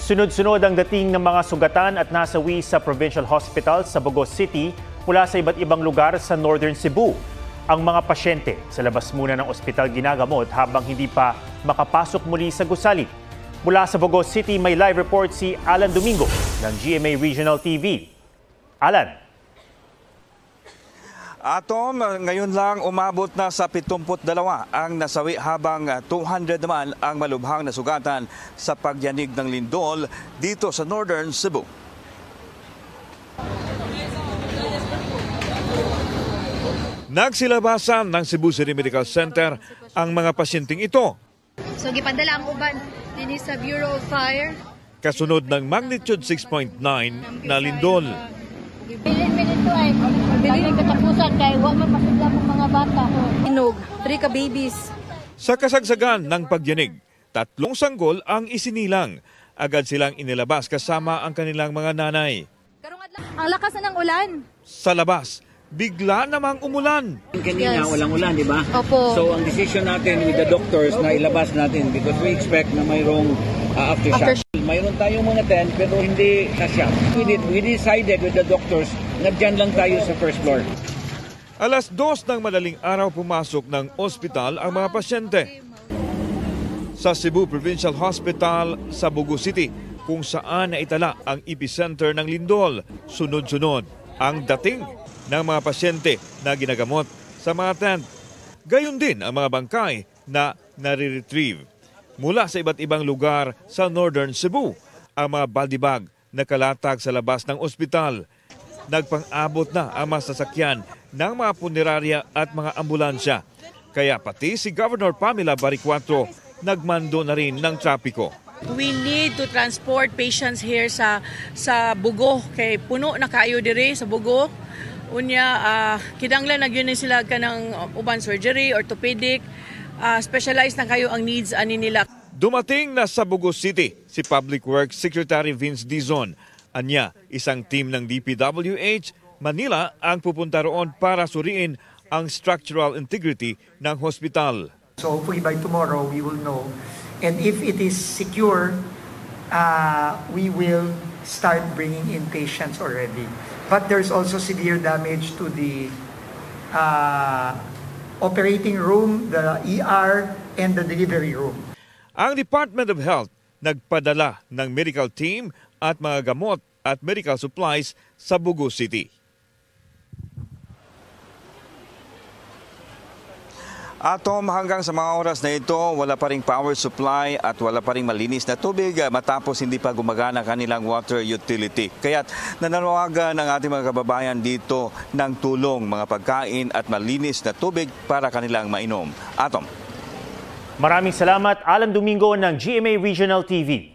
Sunod-sunod ang dating ng mga sugatan at nasawi sa Provincial Hospital sa Bogos City mula sa iba't ibang lugar sa Northern Cebu. Ang mga pasyente sa labas muna ng ospital ginagamot habang hindi pa makapasok muli sa gusali. Mula sa Bogos City, may live report si Alan Domingo ng GMA Regional TV. Alan. Atom, ngayon lang umabot na sa 72 ang nasawi habang 200 naman ang malubhang nasugatan sa pagyanig ng lindol dito sa Northern Cebu. Nagsilabasan ng Cebu City Medical Center ang mga pasyenteng ito. So gipadala ang uban din sa Bureau of Fire. Kasunod ng magnitude 6.9 na lindol. Ito ay bilin katapusan kay wa man masigla ng mga bata. Inog, 3 ka babies. Sa kasagsagan ng pagyanig, 3 sanggol ang isinilang. Agad silang inilabas kasama ang kanilang mga nanay. Ang lakas na ng ulan. Sa labas, bigla namang umulan. Kanina walang ulan, di ba? Opo. So ang decision natin with the doctors na ilabas natin because we expect na mayroong aftershock. Mayroon tayong mga tent pero hindi kasya. We decided with the doctors na dyan lang tayo sa first floor. Alas 2 ng madaling araw pumasok ng ospital ang mga pasyente. Sa Cebu Provincial Hospital sa Bogos City, kung saan naitala ang epicenter ng lindol, sunod-sunod ang dating ng mga pasyente na ginagamot sa mga tent. Gayon din ang mga bangkay na nare-retrieve mula sa iba't ibang lugar sa Northern Cebu. Ang mga body bag na kalatag sa labas ng ospital. Nagpang-abot na ang mga sasakyan ng mga punerarya at mga ambulansya. Kaya pati si Governor Pamela Baricuatro nagmando na rin ng trapiko. We need to transport patients here sa Bugo kay puno na kayo dire sa Bugo. Unya kinahanglan nagyun sila kanang uban surgery, orthopedic, specialized na kayo ang needs ani nila. Dumating na sa Bogos City si Public Works Secretary Vince Dizon. Anya, isang team ng DPWH Manila ang pupunta roon para suriin ang structural integrity ng hospital. So hopefully by tomorrow we will know. And if it is secure, we will start bringing in patients already. But there's also severe damage to the operating room, the ER, and the delivery room. Ang Department of Health nagpadala ng medical team at mga gamot at medical supplies sa Bogos City. Atom, hanggang sa mga oras na ito, wala pa ring power supply at wala pa ring malinis na tubig matapos hindi pa gumagana kanilang water utility. Kaya't nananawagan ng ating mga kababayan dito ng tulong, mga pagkain at malinis na tubig para kanilang mainom. Atom. Maraming salamat, Alan Domingo ng GMA Regional TV.